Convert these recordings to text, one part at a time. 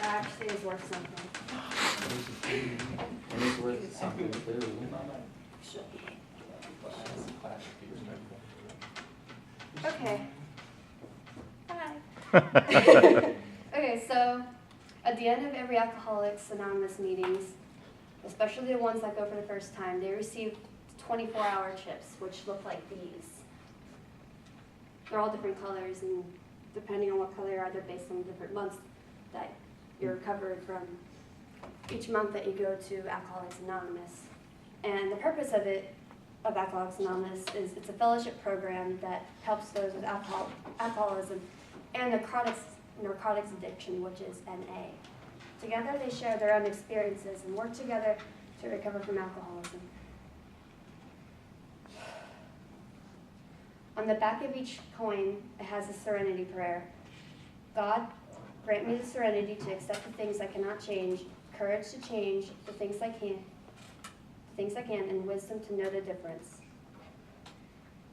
that actually is worth something. And it's worth something too. Okay. Bye. Okay, so at the end of every Alcoholics Anonymous meetings, especially the ones that go for the first time, they receive 24-hour chips, which look like these. They're all different colors, and depending on what color they are, they're based on different months that you're covered from each month that you go to Alcoholics Anonymous. And the purpose of Alcoholics Anonymous is it's a fellowship program that helps those with alcoholism and narcotics addiction, which is NA. Together they share their own experiences and work together to recover from alcoholism. On the back of each coin, it has a serenity prayer. God, grant me the serenity to accept the things I cannot change, courage to change the things I can, and wisdom to know the difference.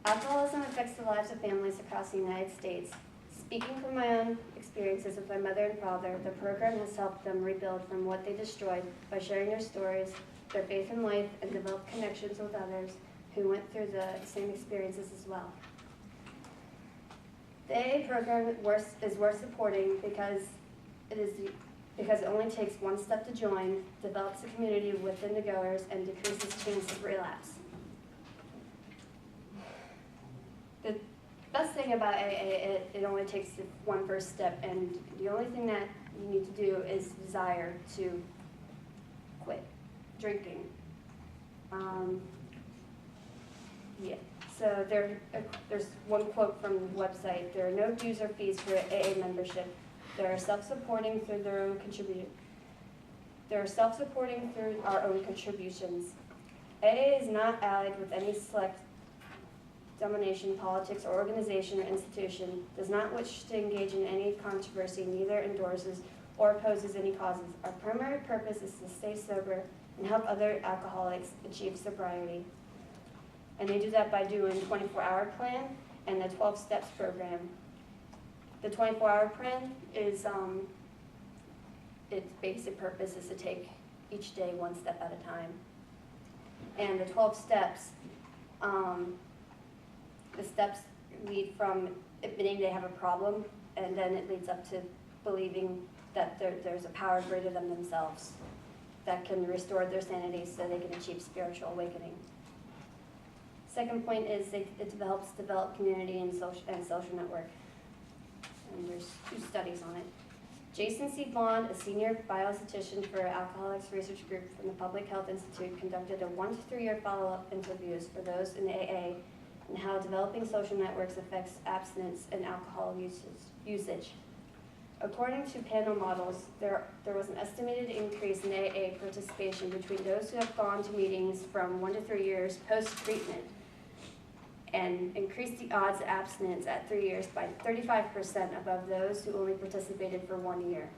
Alcoholism affects the lives of families across the United States. Speaking from my own experiences with my mother and father, the program has helped them rebuild from what they destroyed by sharing their stories, their faith in life, and develop connections with others who went through the same experiences as well. The AA program is worth supporting because it only takes one step to join, develops a community within the goers, and decreases chance of relapse. The best thing about AA, it only takes one first step, and the only thing that you need to do is desire to quit drinking. Yeah. So there's one quote from the website: "There are no dues or fees for AA membership. They are self-supporting through their own contribution. They are self-supporting through our own contributions. AA is not allied with any select domination, politics, or organization or institution, does not wish to engage in any controversy, neither endorses or opposes any causes. Our primary purpose is to stay sober and help other alcoholics achieve sobriety." And they do that by doing 24-hour plan and the 12 steps program. The 24-hour plan is, its basic purpose is to take each day one step at a time. And the 12 steps, the steps lead from admitting they have a problem, and then it leads up to believing that there's a power greater than themselves that can restore their sanity so they can achieve spiritual awakening. Second point is it helps develop community and social network. And there's 2 studies on it. Jason C. Bond, a senior biostatistician for Alcoholics Research Group from the Public Health Institute, conducted a 1 to 3 year follow-up interviews for those in AA and how developing social networks affects abstinence and alcohol usage. According to panel models, there was an estimated increase in AA participation between those who have gone to meetings from 1 to 3 years post-treatment, and increased the odds of abstinence at 3 years by 35% above those who only participated for 1 year.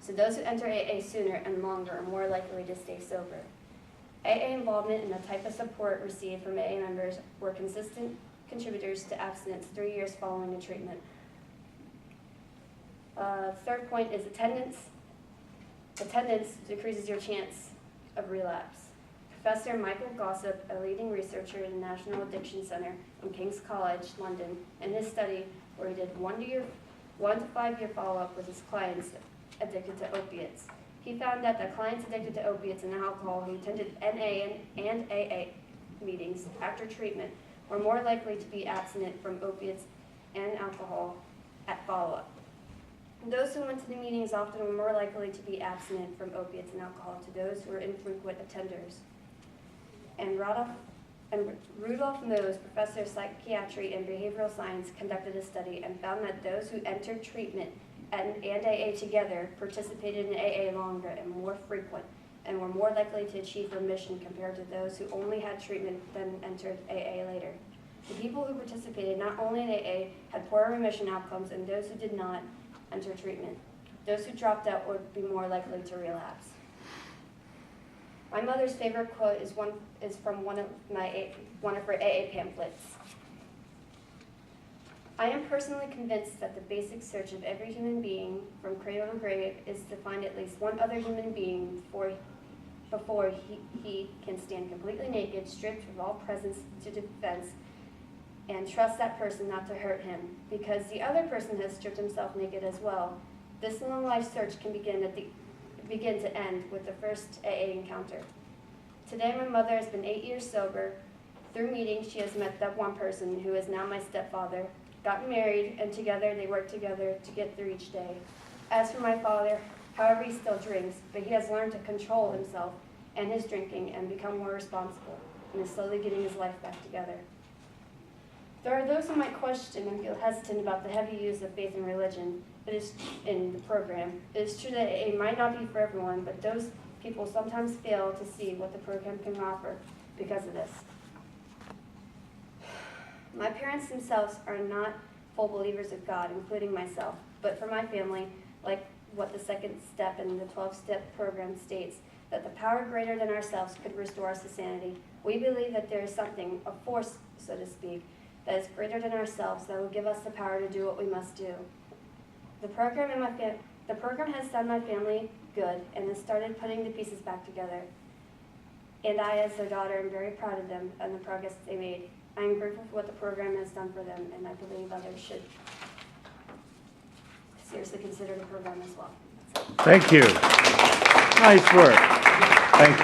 So those who enter AA sooner and longer are more likely to stay sober. AA involvement and the type of support received from AA members were consistent contributors to abstinence 3 years following the treatment. Third point is attendance. Attendance decreases your chance of relapse. Professor Michael Gossip, a leading researcher in the National Addiction Center from King's College, London, in his study where he did 1 to 5 year follow-up with his clients addicted to opiates, he found that the clients addicted to opiates and alcohol who attended NA and AA meetings after treatment were more likely to be abstinent from opiates and alcohol at follow-up. Those who went to the meetings often were more likely to be abstinent from opiates and alcohol to those who were infrequent attenders. And Rudolph Nose, professor of psychiatry and behavioral science, conducted a study and found that those who entered treatment and AA together participated in AA longer and more frequent, and were more likely to achieve remission compared to those who only had treatment then entered AA later. The people who participated not only in AA had poorer remission outcomes than those who did not enter treatment. Those who dropped out would be more likely to relapse. My mother's favorite quote is from one of her AA pamphlets. I am personally convinced that the basic search of every human being from cradle to grave is to find at least one other human being before he can stand completely naked, stripped of all presence to defense, and trust that person not to hurt him, because the other person has stripped himself naked as well. This long life search can begin to end with the first AA encounter. Today my mother has been 8 years sober. Through meetings she has met that one person who is now my stepfather, gotten married, and together they work together to get through each day. As for my father, however, he still drinks, but he has learned to control himself and his drinking and become more responsible, and is slowly getting his life back together. There are those who might question and feel hesitant about the heavy use of faith and religion in the program. It is true that it might not be for everyone, but those people sometimes fail to see what the program can offer because of this. My parents themselves are not full believers of God, including myself, but for my family, like what the second step in the 12-step program states, that the power greater than ourselves could restore us to sanity. We believe that there is something, a force, so to speak, that is greater than ourselves that will give us the power to do what we must do. The program has done my family good and has started putting the pieces back together. And I, as their daughter, am very proud of them and the progress they made. I am grateful for what the program has done for them, and I believe others should seriously consider the program as well. Thank you. Nice work. Thank you.